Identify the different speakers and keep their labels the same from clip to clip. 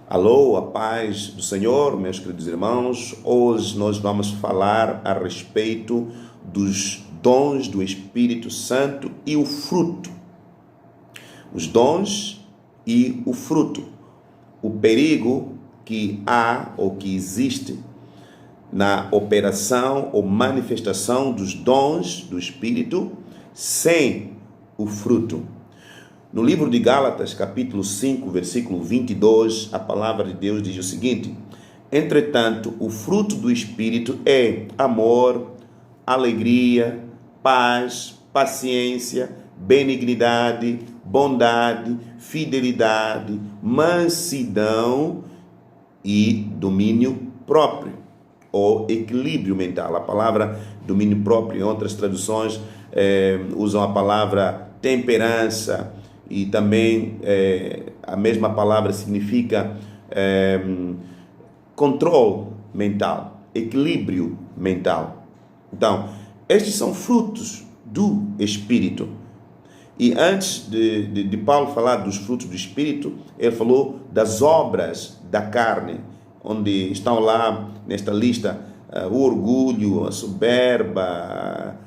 Speaker 1: Alô, a paz do Senhor, meus queridos irmãos. Hoje nós vamos falar a respeito dos dons do Espírito Santo e o fruto. Os dons e o fruto. O perigo que há ou que existe na operação ou manifestação dos dons do Espírito sem o fruto. No livro de Gálatas, capítulo 5, versículo 22, a palavra de Deus diz o seguinte: entretanto, o fruto do Espírito é amor, alegria, paz, paciência, benignidade, bondade, fidelidade, mansidão e domínio próprio, ou equilíbrio mental. A palavra domínio próprio, em outras traduções, usam a palavra temperança, e também a mesma palavra significa controle mental, equilíbrio mental. Então, estes são frutos do Espírito. E antes de Paulo falar dos frutos do Espírito, ele falou das obras da carne, onde estão lá nesta lista o orgulho, a soberba,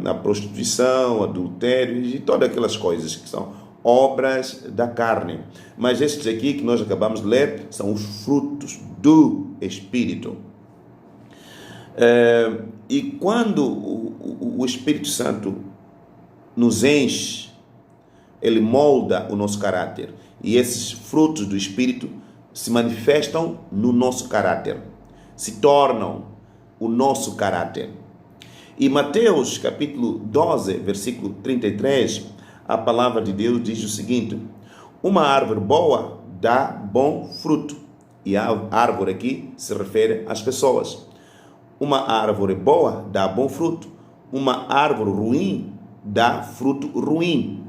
Speaker 1: a prostituição, o adultério e todas aquelas coisas que são obras da carne. Mas estes aqui que nós acabamos de ler são os frutos do Espírito. E quando o Espírito Santo nos enche, ele molda o nosso caráter. E esses frutos do Espírito se manifestam no nosso caráter, se tornam o nosso caráter. E Mateus capítulo 12, versículo 33, a palavra de Deus diz o seguinte: uma árvore boa dá bom fruto. E a árvore aqui se refere às pessoas. Uma árvore boa dá bom fruto. Uma árvore ruim dá fruto ruim.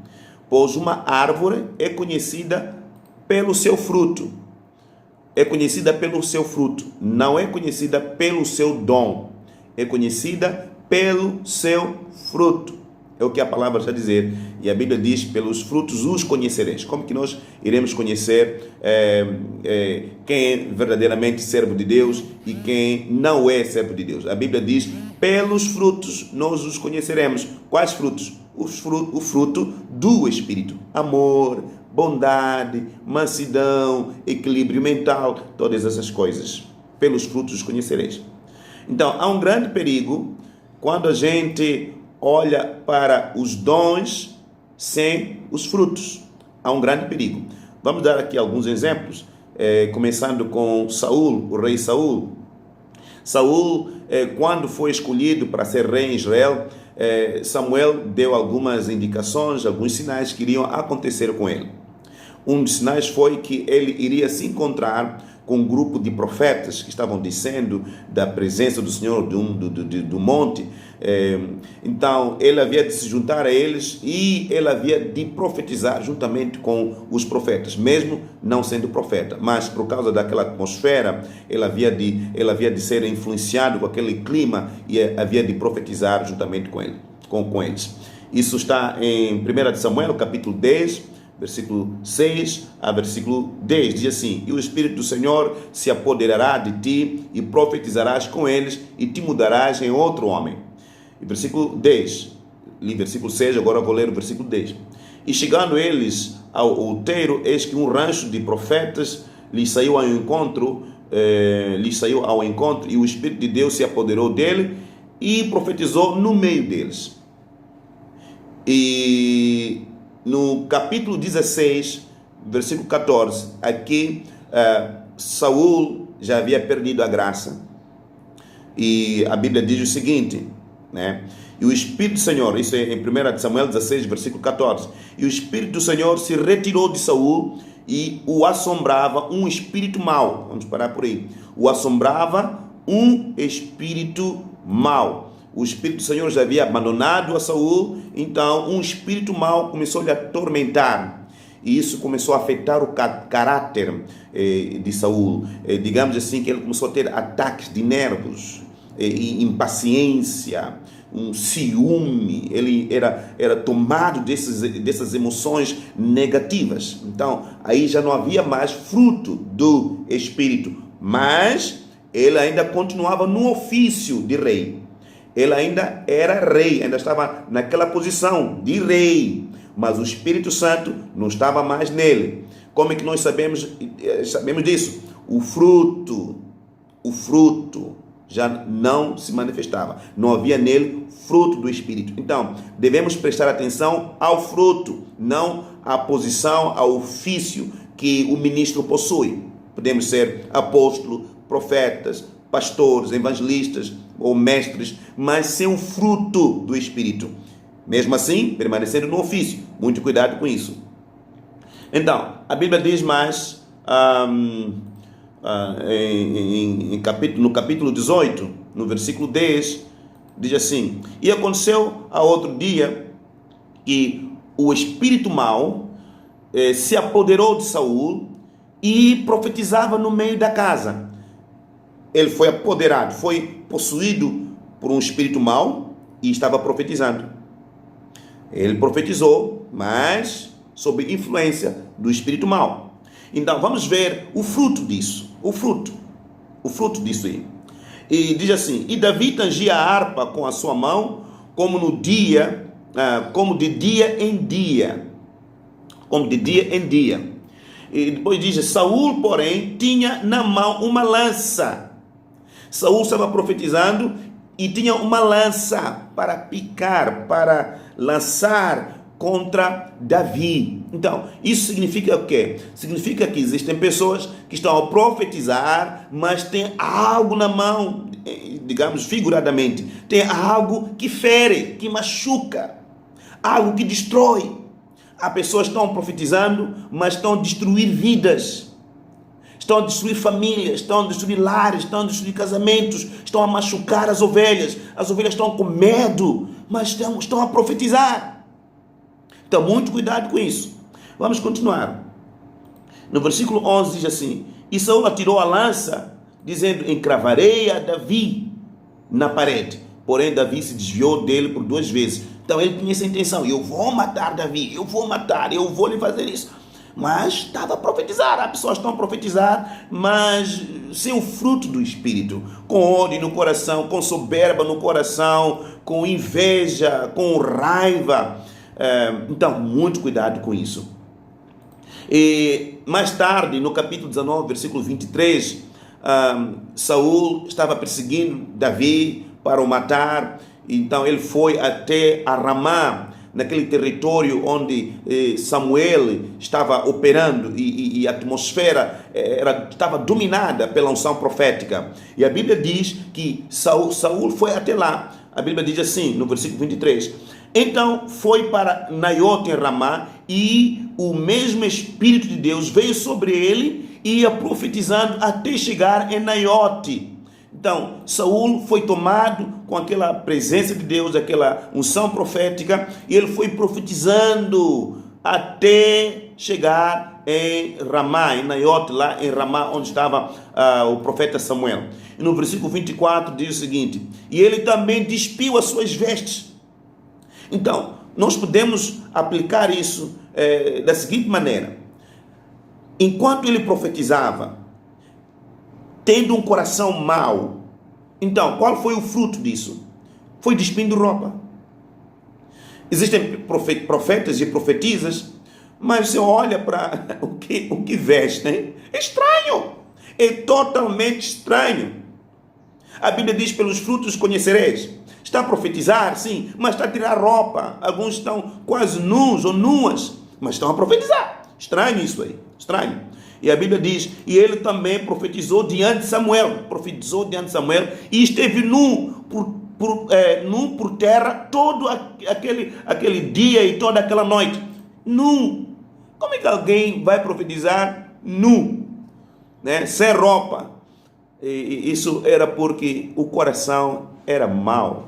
Speaker 1: Pois uma árvore é conhecida pelo seu fruto. É conhecida pelo seu fruto. Não é conhecida pelo seu dom. É conhecida pelo seu fruto. É o que a palavra está a dizer. E a Bíblia diz: pelos frutos os conhecereis. Como que nós iremos conhecer quem é verdadeiramente servo de Deus e quem não é servo de Deus? A Bíblia diz: pelos frutos nós os conheceremos. Quais frutos? O fruto do Espírito. Amor, bondade, mansidão, equilíbrio mental, todas essas coisas. Pelos frutos os conhecereis. Então, há um grande perigo quando a gente olha para os dons sem os frutos. Há um grande perigo. Vamos dar aqui alguns exemplos, começando com Saul, o rei Saul. Saul, quando foi escolhido para ser rei em Israel, Samuel deu algumas indicações, alguns sinais que iriam acontecer com ele. Um dos sinais foi que ele iria se encontrar com um grupo de profetas que estavam descendo da presença do Senhor do monte. Então ele havia de se juntar a eles e ele havia de profetizar juntamente com os profetas, mesmo não sendo profeta, mas por causa daquela atmosfera ele havia de ser influenciado com aquele clima e havia de profetizar juntamente com eles. Isso está em 1 Samuel capítulo 10, versículo 6 a versículo 10, diz assim: e o Espírito do Senhor se apoderará de ti e profetizarás com eles e te mudarás em outro homem. E versículo 10, li versículo 6, agora vou ler o versículo 10. E chegando eles ao outeiro, eis que um rancho de profetas lhes saiu ao encontro, e o Espírito de Deus se apoderou dele e profetizou no meio deles. E no capítulo 16, versículo 14, aqui Saul já havia perdido a graça. E a Bíblia diz o seguinte, né? E o Espírito do Senhor, isso é em 1 Samuel 16, versículo 14. E o Espírito do Senhor se retirou de Saul e o assombrava um espírito mau. Vamos parar por aí. O assombrava um espírito mau. O Espírito do Senhor já havia abandonado a Saul, então um espírito mau começou a lhe atormentar. E isso começou a afetar o caráter de Saul. Digamos assim que ele começou a ter ataques de nervos, impaciência, um ciúme, ele era tomado dessas emoções negativas. Então, aí já não havia mais fruto do Espírito, mas ele ainda continuava no ofício de rei. Ele ainda era rei, ainda estava naquela posição de rei, mas o Espírito Santo não estava mais nele. Como é que nós sabemos disso? O fruto já não se manifestava. Não havia nele fruto do Espírito. Então, devemos prestar atenção ao fruto, não à posição, ao ofício que o ministro possui. Podemos ser apóstolos, profetas, pastores, evangelistas ou mestres, mas sem o fruto do Espírito. Mesmo assim, permanecendo no ofício. Muito cuidado com isso. Então, a Bíblia diz mais, no capítulo 18, no versículo 10, diz assim: e aconteceu a outro dia que o espírito mau se apoderou de Saul e profetizava no meio da casa. Ele foi apoderado, foi possuído por um espírito mau e estava profetizando. Ele profetizou, mas sob influência do espírito mau. Então vamos ver o fruto disso, o fruto disso aí. E diz assim: e Davi tangia a harpa com a sua mão, como de dia em dia. E depois diz: Saul, porém, tinha na mão uma lança. Saul estava profetizando e tinha uma lança para picar, para lançar contra Davi. Então, isso significa o quê? Significa que existem pessoas que estão a profetizar, mas tem algo na mão, digamos figuradamente, tem algo que fere, que machuca, algo que destrói. Há pessoas que estão profetizando, mas estão a destruir vidas, estão a destruir famílias, estão a destruir lares, estão a destruir casamentos, estão a machucar as ovelhas estão com medo, mas estão a profetizar. Então, muito cuidado com isso. Vamos continuar. No versículo 11 diz assim: e Saul atirou a lança, dizendo: encravarei a Davi na parede. Porém, Davi se desviou dele por 2 vezes. Então, ele tinha essa intenção: eu vou matar Davi, eu vou lhe fazer isso. Mas estava a profetizar. Há pessoas que estão a profetizar, mas sem o fruto do Espírito, com ódio no coração, com soberba no coração, com inveja, com raiva. Então, muito cuidado com isso. E mais tarde, no capítulo 19, versículo 23, Saul estava perseguindo Davi para o matar. Então ele foi até a Ramá, naquele território onde Samuel estava operando, e a atmosfera estava dominada pela unção profética. E a Bíblia diz que Saul foi até lá. A Bíblia diz assim, no versículo 23: então foi para Naiote em Ramá, e o mesmo Espírito de Deus veio sobre ele e ia profetizando até chegar em Naiote. Então, Saul foi tomado com aquela presença de Deus, aquela unção profética, e ele foi profetizando até chegar em Ramá, em Naiote, lá em Ramá, onde estava o profeta Samuel. E no versículo 24 diz o seguinte: e ele também despiu as suas vestes. Então, nós podemos aplicar isso da seguinte maneira: enquanto ele profetizava, tendo um coração mau, então, qual foi o fruto disso? Foi despindo roupa. Existem profetas e profetisas, mas você olha para o que vestem, é estranho, é totalmente estranho. A Bíblia diz: pelos frutos conhecereis. Está a profetizar, sim, mas está a tirar roupa. Alguns estão quase nus ou nuas, mas estão a profetizar. Estranho isso aí, estranho. E a Bíblia diz: e ele também profetizou diante de Samuel, e esteve nu por terra todo aquele dia e toda aquela noite. Nu. Como é que alguém vai profetizar nu, né? Sem roupa? E isso era porque o coração era mau.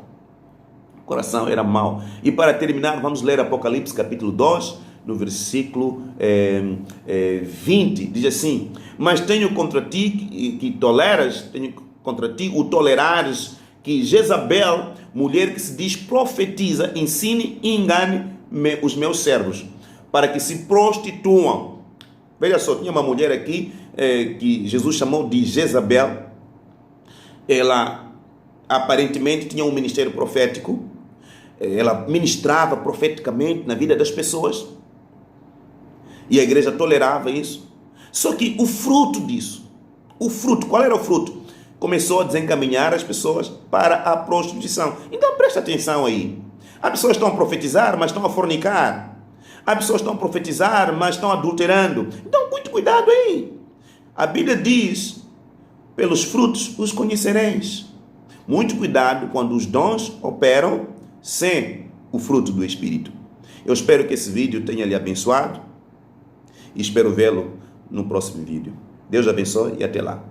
Speaker 1: O coração era mau. E para terminar, vamos ler Apocalipse capítulo 2, no versículo 20. Diz assim: mas tenho contra ti que toleras, tenho contra ti o tolerares que Jezabel, mulher que se diz profetiza, ensine e engane os meus servos, para que se prostituam. Veja só, tinha uma mulher aqui que Jesus chamou de Jezabel. Ela aparentemente tinha um ministério profético, ela ministrava profeticamente na vida das pessoas, e a igreja tolerava isso. Só que o fruto disso, qual era o fruto? Começou a desencaminhar as pessoas para a prostituição. Então presta atenção aí. As pessoas estão a profetizar, mas estão a fornicar. As pessoas estão a profetizar, mas estão adulterando. Então muito cuidado aí. A Bíblia diz, pelos frutos os conhecereis. Muito cuidado quando os dons operam sem o fruto do Espírito. Eu espero que esse vídeo tenha lhe abençoado e espero vê-lo no próximo vídeo. Deus abençoe e até lá.